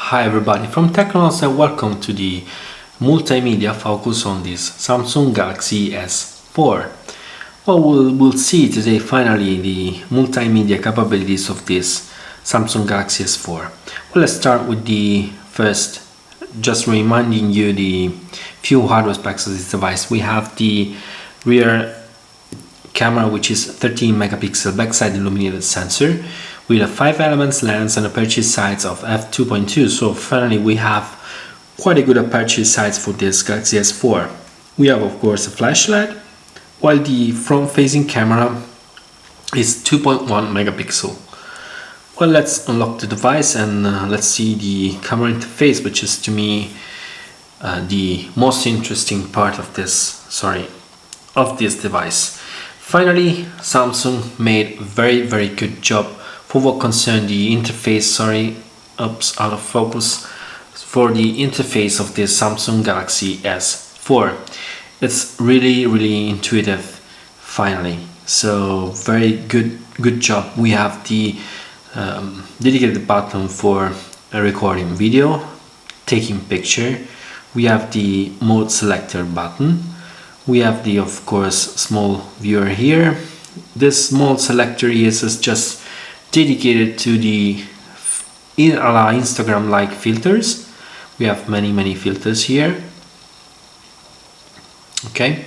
Hi everybody from TechnoLost and welcome to the multimedia focus on this Samsung Galaxy S4. Well, we'll see today finally the multimedia capabilities of this Samsung Galaxy S4. Well, let's start with the first, just reminding you the few hardware specs of this device. We have the rear camera, which is 13 megapixel backside illuminated sensor with a 5 elements lens and aperture size of f2.2. So finally we have quite a good aperture size for this Galaxy S4. We have of course a flashlight, while the front facing camera is 2.1 megapixel. Well, let's unlock the device and let's see the camera interface, which is to me the most interesting part of this device. Finally, Samsung made a very good job for what concerned the interface. Out of focus. For the interface of this Samsung Galaxy S4, it's really intuitive. Finally, so very good job. We have the dedicated button for recording video, taking picture. We have the mode selector button. We have the, of course, small viewer here. This small selector is just dedicated to the Instagram-like filters. We have many filters here. Okay,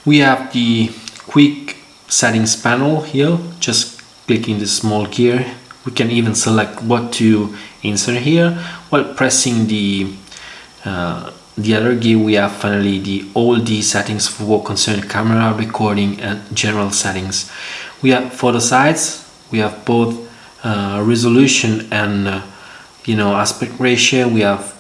we have the quick settings panel here. Just clicking the small gear, we can even select what to insert here. While pressing the other gear, we have finally all the settings for what concern camera, recording and general settings. We have photo size. We have both resolution and aspect ratio. We have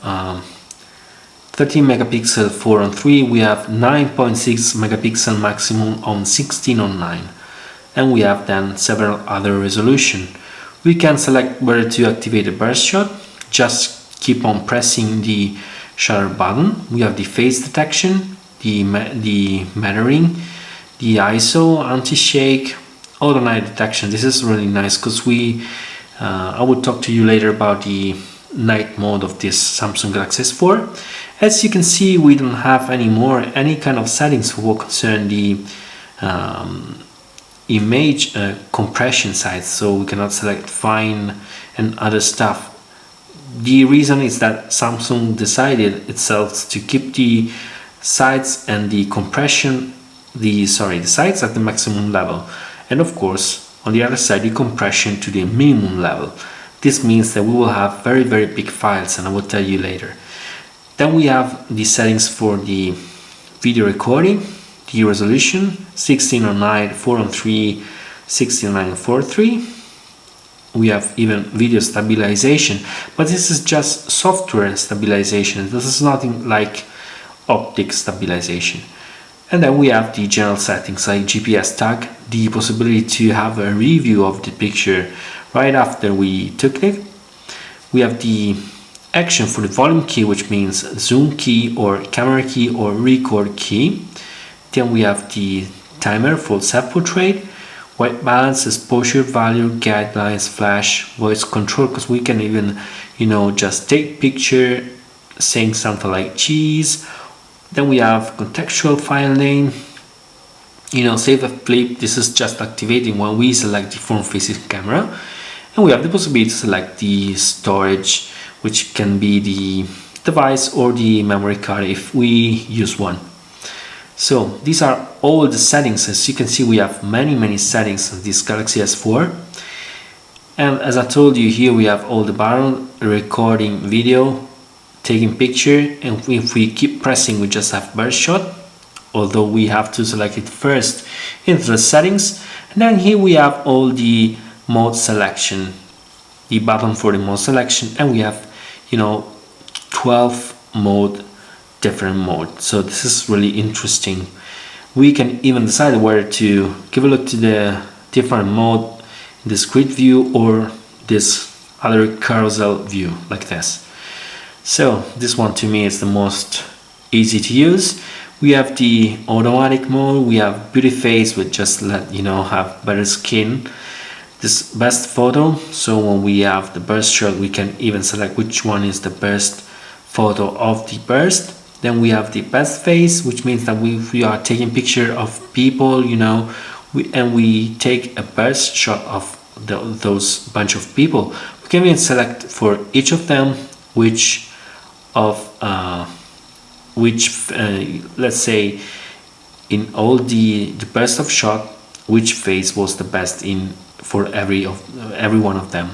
13 megapixel 4:3. We have 9.6 megapixel maximum on 16:9, and we have then several other resolution. We can select whether to activate a burst shot. Just keep on pressing the shutter button. We have the face detection, the mirroring, the ISO, anti-shake, auto night detection. This is really nice because I will talk to you later about the night mode of this Samsung Galaxy S4. As you can see, we don't have anymore any kind of settings for what concern the image compression size, so we cannot select fine and other stuff. The reason is that Samsung decided itself to keep the sides and the compression, the sides at the maximum level, and of course on the other side the compression to the minimum level. This means that we will have very big files, and I will tell you later. Then we have the settings for the video recording, the resolution 16:9, 4:3, 16:9, 4:3. We have even video stabilization, but this is just software stabilization. This is nothing like optic stabilization. And then we have the general settings like GPS tag, the possibility to have a review of the picture right after we took it. We have the action for the volume key, which means zoom key or camera key or record key. Then we have the timer for self-portrait, white balance, exposure value, guidelines, flash, voice control, because we can even just take picture saying something like cheese. Then we have contextual file name, save a flip. This is just activating when we select the front facing camera. And we have the possibility to select the storage, which can be the device or the memory card if we use one. So these are all the settings. As you can see, we have many settings on this Galaxy S4. And as I told you, here we have all the button, recording video, taking picture, and if we keep pressing, we just have burst shot, although we have to select it first into the settings. And then here we have all the mode selection, the button for the mode selection, and we have 12 different modes. So this is really interesting. We can even decide whether to give a look to the different mode, this grid view or this other carousel view like this. So this one to me is the most easy to use. We have the automatic mode. We have beauty face, which just let have better skin. this best photo. So when we have the burst shot, we can even select which one is the best photo of the burst. Then we have the best face, which means that we are taking picture of people, you know, and we take a burst shot of those bunch of people. We can even select for each of them which let's say in all the burst of shot, which face was the best in for every one of them.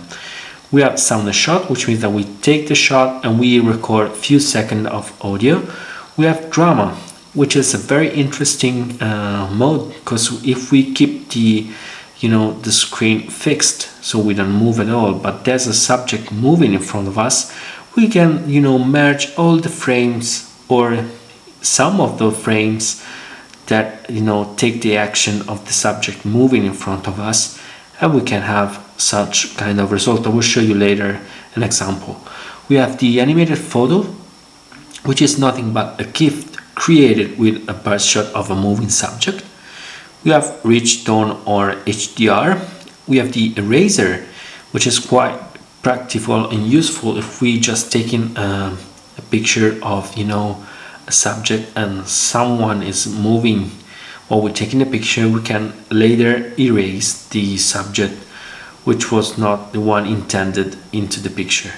We have sound shot, which means that we take the shot and we record a few seconds of audio. We have drama, which is a very interesting mode, because if we keep the screen fixed, so we don't move at all, but there's a subject moving in front of us, we can merge all the frames or some of the frames that take the action of the subject moving in front of us, and we can have such kind of result. I will show you later an example. We have the animated photo, which is nothing but a GIF created with a burst shot of a moving subject. We have rich tone or HDR. We have the eraser, which is quite practical and useful if we just taking a picture of a subject and someone is moving while we're taking a picture. We can later erase the subject which was not the one intended into the picture.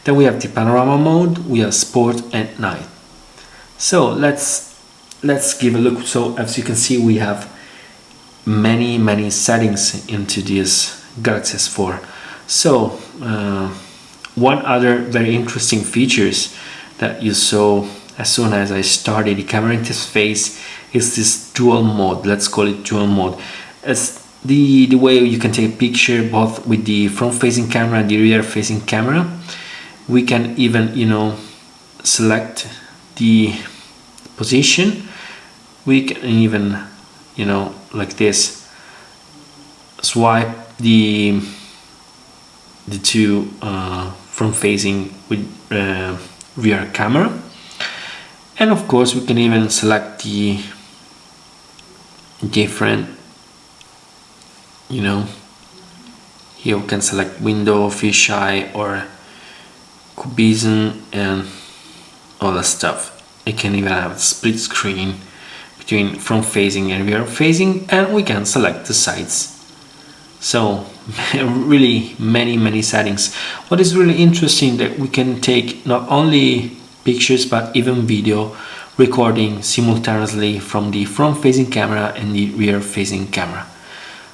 Then we have the panorama mode, we have sport and night. So let's give a look. So as you can see, we have many settings into this Galaxy S4. So one other very interesting features that you saw as soon as I started the camera interface is this dual mode. Let's call it dual mode. It's the way you can take a picture both with the front facing camera and the rear facing camera. We can even select the position. We can even like this swipe the two front facing with rear camera, and of course we can even select the different here we can select window, fisheye or cubism and all that stuff. It can even have a split screen between front facing and rear facing, and we can select the sides. So really many settings. What is really interesting that we can take not only pictures but even video recording simultaneously from the front facing camera and the rear facing camera.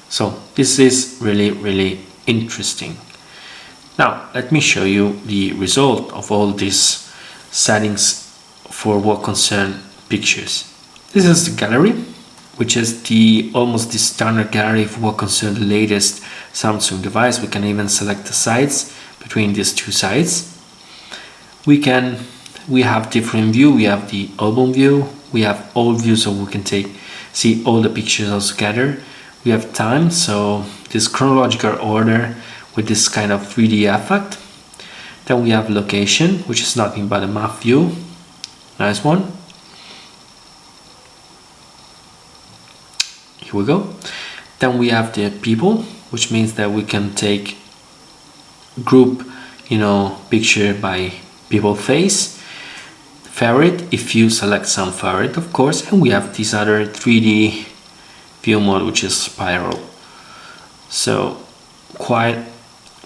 So this is really interesting. Now let me show you the result of all these settings for what concern pictures. This is the gallery, which is almost the standard gallery for what concern the latest Samsung device. We can even select the sides between these two sides. We have different view. We have the album view, we have all views, so we can see all the pictures all together. We have time, so this chronological order with this kind of 3D effect. Then we have location, which is nothing but a map view. Nice one. Here we go. Then we have the people, which means that we can take group picture by people face. Favorite, if you select some favorite, of course. And we have this other 3D view mode, which is spiral. So quite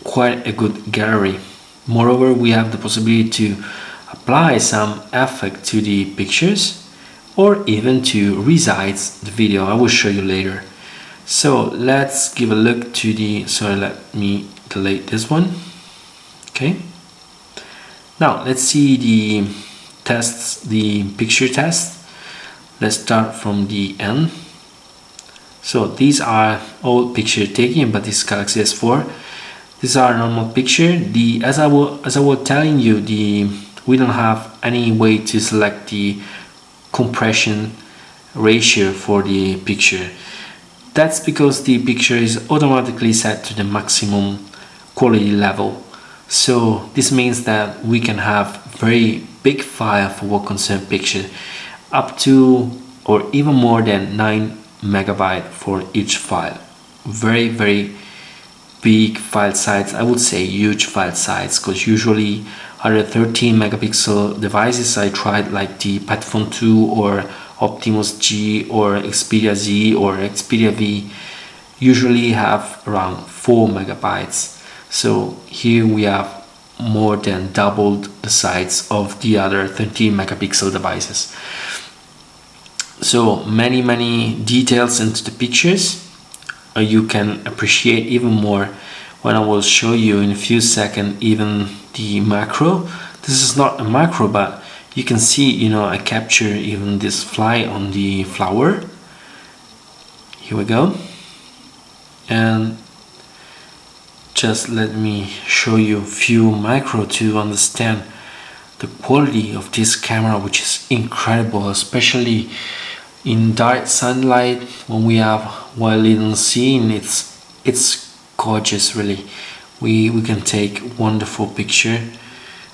a good gallery. Moreover, we have the possibility to apply some effect to the pictures or even to resize the video. I will show you later. So let's give a look to let me delete this one. Okay, now let's see the tests, the picture test. Let's start from the end. So these are all picture taken by this Galaxy S4. These are normal picture. As I was telling you, we don't have any way to select the compression ratio for the picture. That's because the picture is automatically set to the maximum quality level. So this means that we can have very big file for what concern picture, up to or even more than 9 megabytes for each file. Very big file size, I would say huge file size, because usually other 13 megapixel devices I tried, like the Patphone 2 or Optimus G or Xperia Z or Xperia V, usually have around 4 megabytes. So here we have more than doubled the size of the other 13 megapixel devices. So many details into the pictures. You can appreciate even more when I will show you in a few seconds even the macro. This is not a macro, but you can see, you know, I capture even this fly on the flower. Here we go. And just let me show you a few macro to understand the quality of this camera, which is incredible, especially in direct sunlight. When we have wild little scene, it's gorgeous, really. We can take wonderful picture.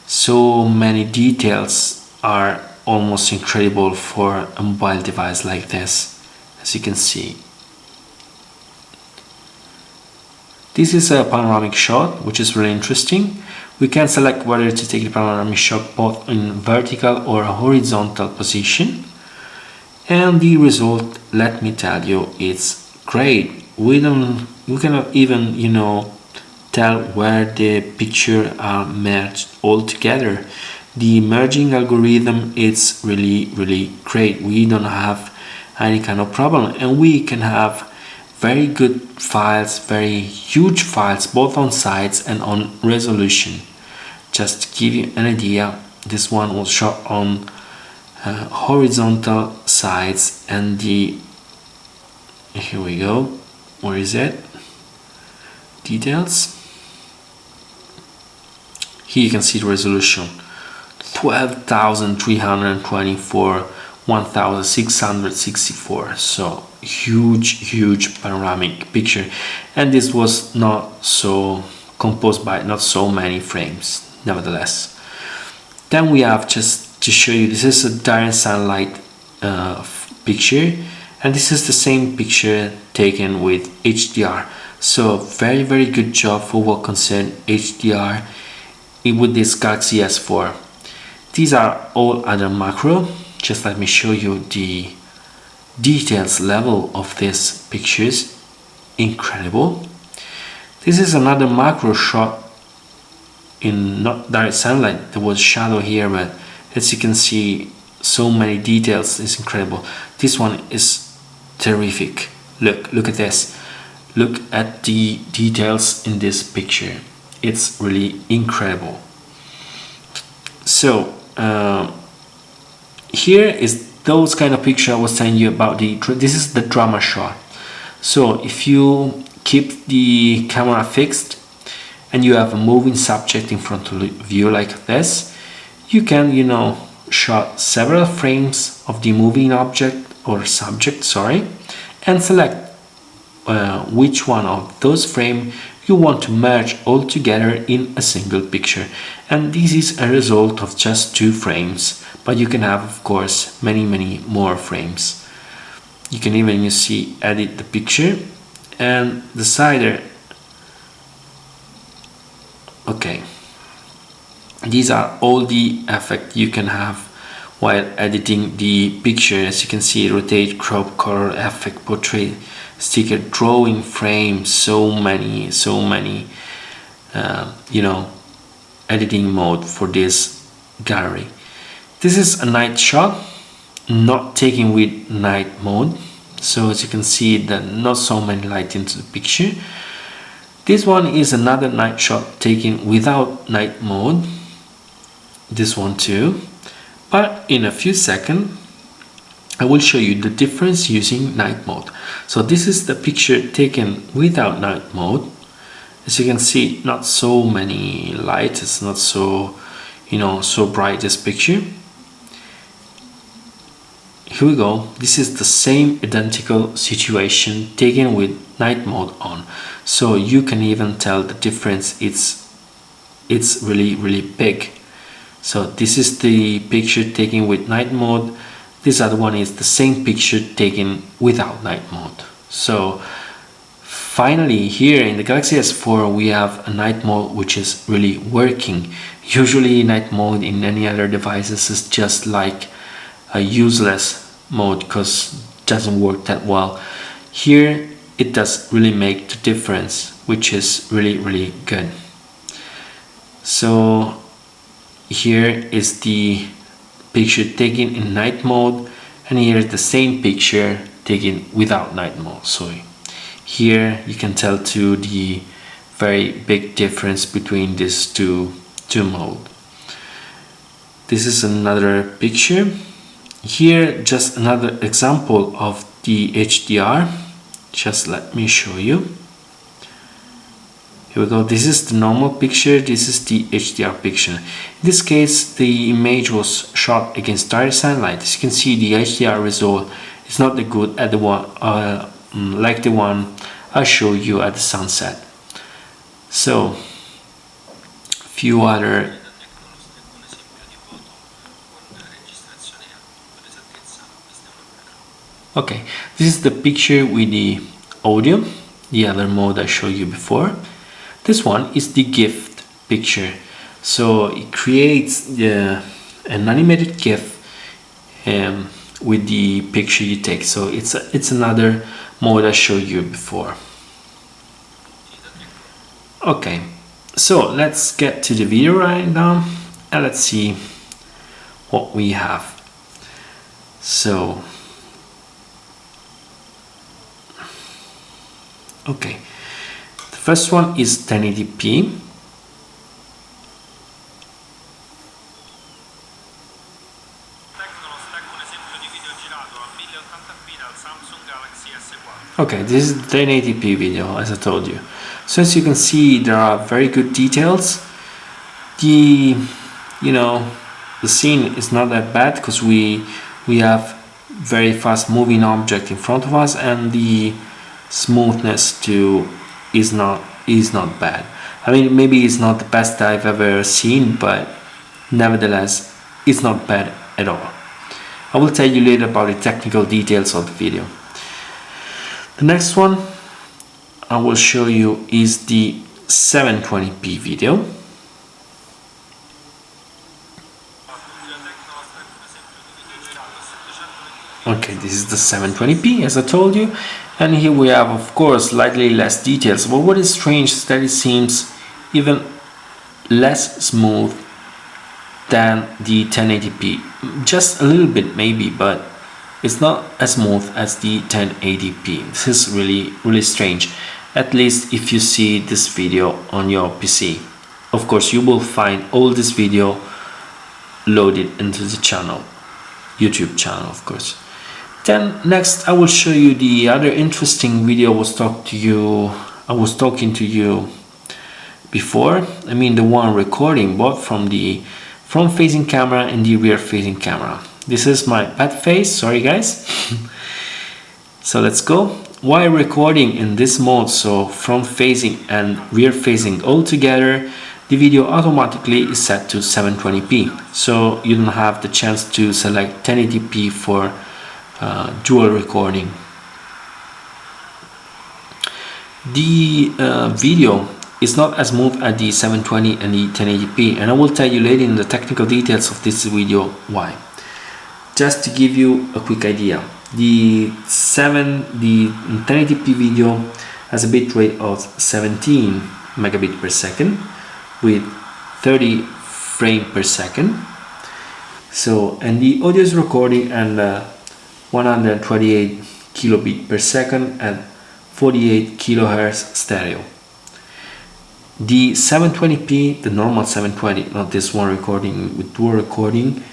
So many details are almost incredible for a mobile device like this, as you can see. This is a panoramic shot, which is really interesting. We can select whether to take the panoramic shot both in vertical or horizontal position. And the result, let me tell you, it's great. We cannot even, you know, tell where the picture are merged all together. The merging algorithm is really great. We don't have any kind of problem, and we can have very good files, very huge files, both on size and on resolution. Just to give you an idea, this one was shot on horizontal sides, and here we go, where is it, details. Here you can see the resolution, 12,324 1664. So huge panoramic picture, and this was not so composed by not so many frames nevertheless. Then we have, just to show you, this is a direct sunlight picture, and this is the same picture taken with HDR. So very good job for what concerns HDR with this Galaxy S4. These are all other macro. Just let me show you the details level of these pictures. Incredible. This is another macro shot in not direct sunlight. There was shadow here, but as you can see, so many details. Is incredible. This one is terrific. Look at this. Look at the details in this picture. It's really incredible. So here is those kind of picture I was telling you about. This is the drama shot. So if you keep the camera fixed and you have a moving subject in front of you like this, you can, you know, shot several frames of the moving object or subject, sorry, and select which one of those frames you want to merge all together in a single picture. And this is a result of just 2 frames, but you can have, of course, many more frames. You can even, you see, edit the picture and decide. Okay, these are all the effects you can have while editing the picture. As you can see, rotate, crop, color, effect, portrait, sticker, drawing, frame, so many you know, editing mode for this gallery. This is a night shot, not taken with night mode, so as you can see that not so many light into the picture. This one is another night shot taken without night mode, this one too, but in a few seconds I will show you the difference using night mode. So this is the picture taken without night mode. As you can see, not so many light, it's not so, you know, so bright, this picture. Here we go. This is the same identical situation taken with night mode on. So you can even tell the difference. It's really big. So this is the picture taken with night mode. This other one is the same picture taken without night mode. So Finally, here in the Galaxy S4 we have a night mode which is really working. Usually night mode in any other devices is just like a useless mode because it doesn't work that well. Here it does really make the difference, which is really good. So here is the picture taken in night mode, and here is the same picture taken without night mode. So here you can tell to the very big difference between these two modes. This is another picture. Here just another example of the HDR. Just let me show you. Here we go. This is the normal picture. This is the HDR picture. In this case, the image was shot against direct sunlight. As you can see, the HDR result is not that good at the one like the one I'll show you at the sunset. So, few other. Okay, this is the picture with the audio, the other mode I showed you before. This one is the GIF picture. So it creates an animated GIF with the picture you take. So it's another mode I showed you before. Okay, so let's get to the video right now and let's see what we have. So okay, the first one is 1080p. Okay, this is the 1080p video, as I told you. So as you can see, there are very good details. The scene is not that bad because we have very fast moving object in front of us, and the smoothness too is not bad. I mean, maybe it's not the best I've ever seen, but nevertheless it's not bad at all. I will tell you later about the technical details of the video. The next one I will show you is the 720p video. Okay, this is the 720p as I told you, and here we have of course slightly less details, but what is strange is that it seems even less smooth than the 1080p, just a little bit maybe, but it's not as smooth as the 1080p. This is really strange, at least if you see this video on your PC. Of course you will find all this video loaded into the channel, YouTube channel of course. Then next I will show you the other interesting video I was talking to you before. I mean the one recording both from the front facing camera and the rear facing camera. This is my bad face, sorry guys. So let's go. While recording in this mode, so front facing and rear facing all together, the video automatically is set to 720p. So you don't have the chance to select 1080p for dual recording. The video is not as smooth as the 720 and the 1080p, and I will tell you later in the technical details of this video why. Just to give you a quick idea, the 1080p video has a bitrate of 17 megabit per second with 30 frames per second. So, and the audio is recording at 128 kilobit per second and 48 kilohertz stereo. The 720p, the normal 720, not this one recording with dual recording,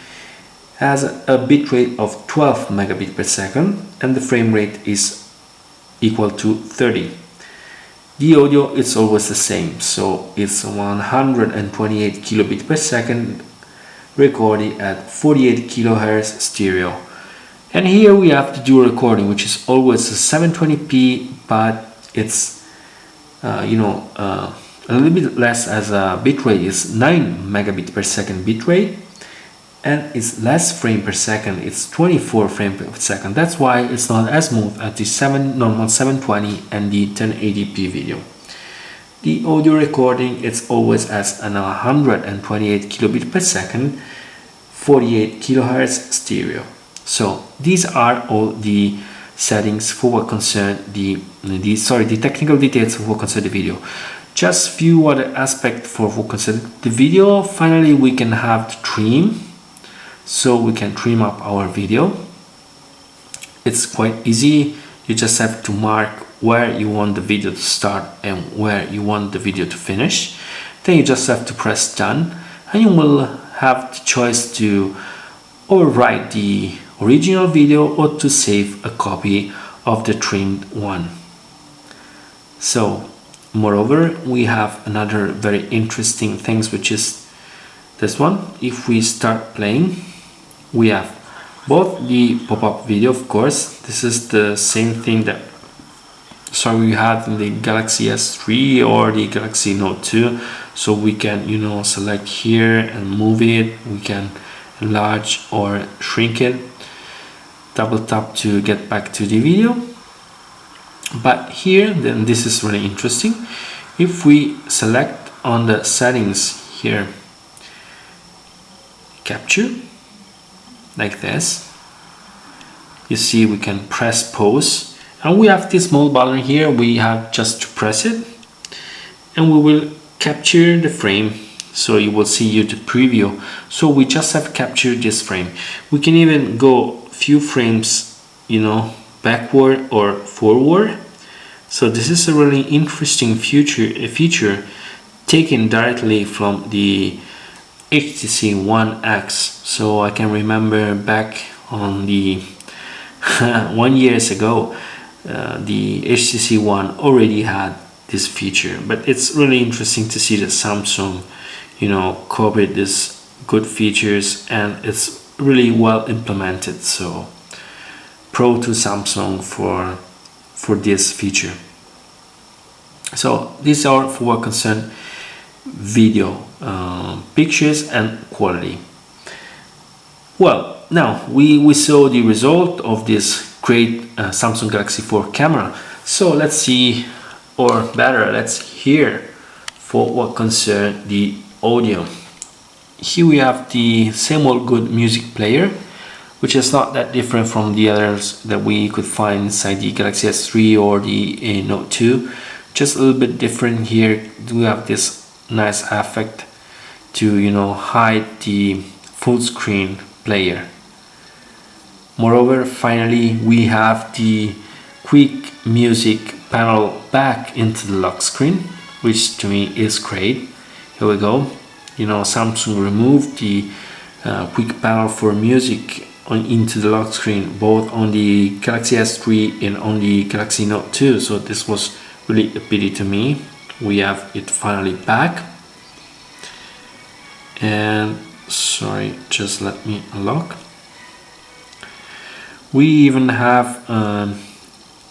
has a bitrate of 12 megabit per second and the frame rate is equal to 30. The audio is always the same, so it's 128 kilobit per second recording at 48 kilohertz stereo. And here we have the dual recording, which is always a 720p, but it's a little bit less, as a bitrate is 9 megabit per second bitrate, and it's less frame per second. It's 24 frames per second. That's why it's not as smooth as the normal 720 and the 1080p video. The audio recording is always at an 128 kilobit per second, 48 kilohertz stereo. So these are all the settings for what concern the technical details for what concern the video. Just few other aspects for what concern the video. Finally, we can have the trim, so we can trim up our video. It's quite easy. You just have to mark where you want the video to start and where you want the video to finish. Then you just have to press done, and you will have the choice to overwrite the original video or to save a copy of the trimmed one. So moreover, we have another very interesting things, which is this one. If we start playing, we have both the pop-up video, of course. This is the same thing that we had in the Galaxy S3 or the Galaxy Note 2. So we can, select here and move it. We can enlarge or shrink it. Double tap to get back to the video. But here, then this is really interesting. If we select on the settings here, capture, like this, you see we can press pause, and we have this small button here. We have just to press it, and we will capture the frame. So you will see the preview. So we just have captured this frame. We can even go few frames, backward or forward. So this is a really interesting feature taken directly from the HTC One X. So I can remember back on the 1 year ago, the HTC One already had this feature. But it's really interesting to see that Samsung, copied these good features, and it's really well implemented. So pro to Samsung for this feature. So these are for what concern video, pictures and quality. Well, now we saw the result of this great Samsung Galaxy 4 camera. So let's see, or better, let's hear for what concern the audio. Here we have the same old good music player, which is not that different from the others that we could find inside the Galaxy S3 or the Note 2. Just a little bit different here. We have this nice effect to hide the full screen player. Moreover, finally we have the quick music panel back into the lock screen, which to me is great. Here we go. Samsung removed the quick panel for music into the lock screen, both on the Galaxy S3 and on the Galaxy Note 2. So this was really a pity to me. We have it finally back. And sorry, just let me unlock. We even have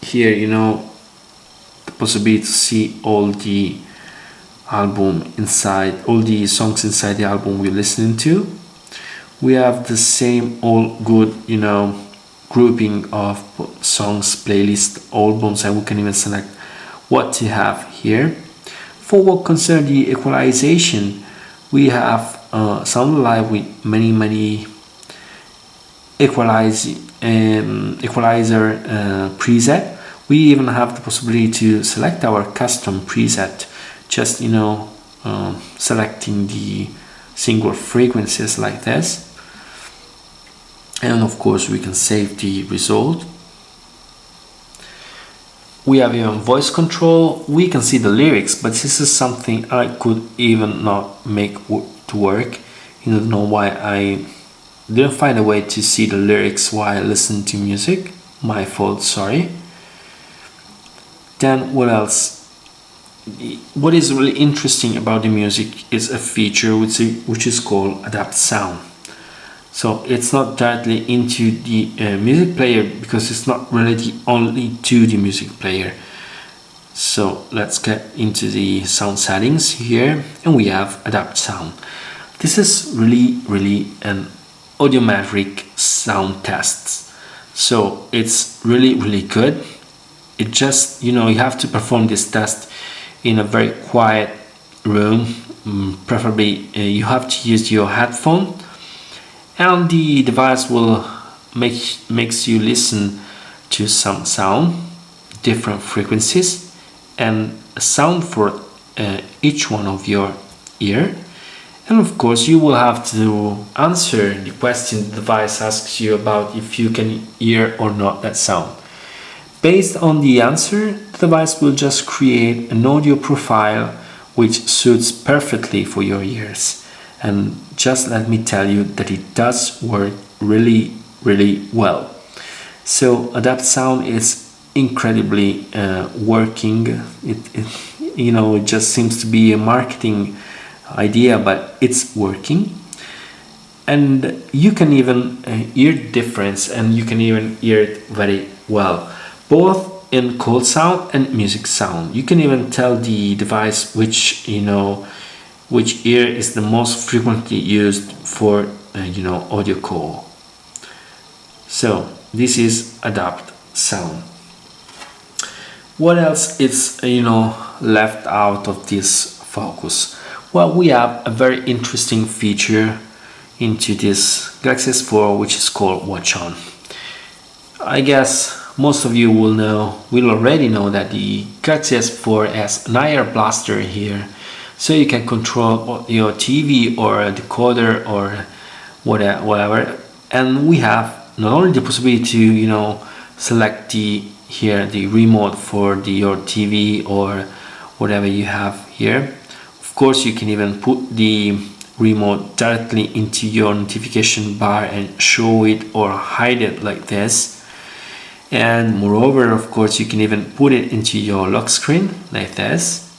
here, the possibility to see all the album inside, all the songs inside the album we're listening to. We have the same all good, grouping of songs, playlist, albums, and we can even select what to have here. For what concerns the equalization, we have Sound Live with many equalizer preset. We even have the possibility to select our custom preset, just selecting the single frequencies like this, and of course we can save the result. We have even voice control. We can see the lyrics, but this is something I could even not make to work. You don't know why I didn't find a way to see the lyrics while listening to music. My fault, sorry. Then what else? What is really interesting about the music is a feature which is called Adapt Sound. So it's not directly into the music player, because it's not related only to the music player. So let's get into the sound settings here, and we have Adapt Sound. This is really an audiometric sound tests. So it's really good. It just, you have to perform this test in a very quiet room. Preferably you have to use your headphone, and the device will makes you listen to some sound, different frequencies, and a sound for each one of your ear. And of course you will have to answer the question the device asks you about if you can hear or not that sound. Based on the answer, the device will just create an audio profile which suits perfectly for your ears. And just let me tell you that it does work really well. So Adapt Sound is incredibly working. It just seems to be a marketing idea, but it's working. And you can even hear the difference, and you can even hear it very well, both in cold sound and music sound. You can even tell the device which ear is the most frequently used for audio call. So this is Adapt Sound. What else is left out of this focus? Well, we have a very interesting feature into this Galaxy S4, which is called Watch On. I guess most of you will already know that the Galaxy S4 has an IR blaster here, so you can control your TV or a decoder or whatever. And we have not only the possibility to select the remote for your TV or whatever you have here. Of course, you can even put the remote directly into your notification bar and show it or hide it like this. And moreover, of course, you can even put it into your lock screen like this,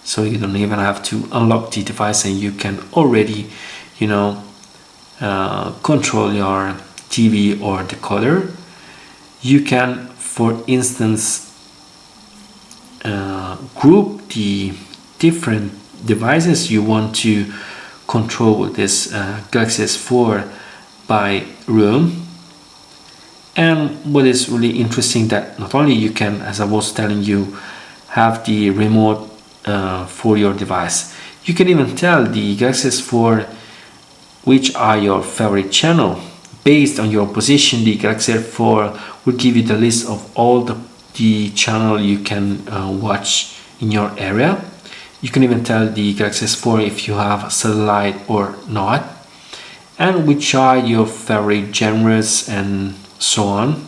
so you don't even have to unlock the device, and you can already control your TV or decoder. You can, for instance, group the different devices you want to control with this Galaxy S4 by room. And what is really interesting, that not only you can, as I was telling you, have the remote for your device, you can even tell the Galaxy S4 which are your favorite channel. Based on your position, the Galaxy S4 will give you the list of all the channel you can watch in your area. You can even tell the Galaxy S4 if you have satellite or not, and which are your favorite genres and so on,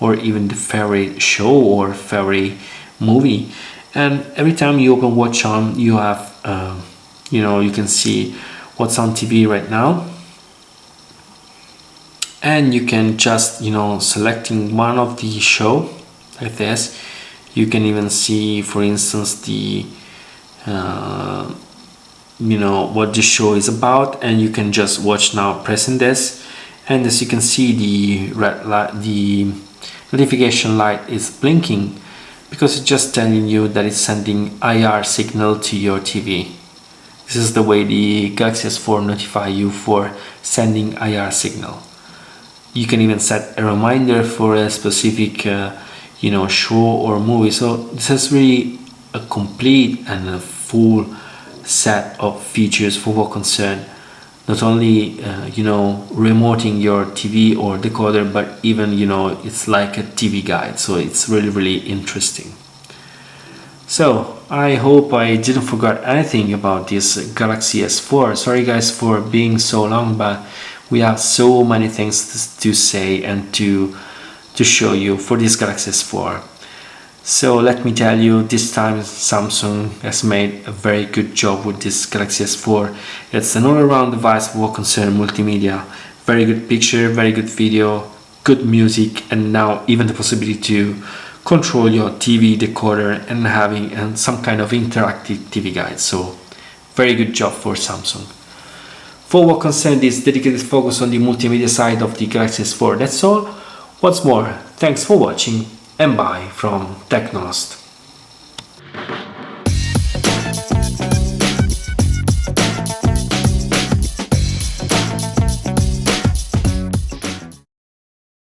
or even the favorite show or favorite movie. And every time you open Watch On, you have you can see what's on TV right now, and you can just selecting one of the show like this. You can even see, for instance, the what the show is about, and you can just watch now pressing this. And as you can see, the red light, the notification light is blinking, because it's just telling you that it's sending IR signal to your TV. This is the way the Galaxy S4 notify you for sending IR signal. You can even set a reminder for a specific show or movie. So this is really a complete and a full set of features for what concern not only remoting your TV or decoder, but even it's like a TV guide. So it's really interesting. So I hope I didn't forget anything about this Galaxy S4. Sorry guys for being so long, but we have so many things to say and to show you for this Galaxy S4. So let me tell you, this time Samsung has made a very good job with this Galaxy S4. It's an all-around device for what concerns multimedia. Very good picture, very good video, good music, and now even the possibility to control your TV decoder and having some kind of interactive TV guide. So very good job for Samsung. For what concerns this dedicated focus on the multimedia side of the Galaxy S4, that's all. What's more, thanks for watching, and bye from TechnoLost.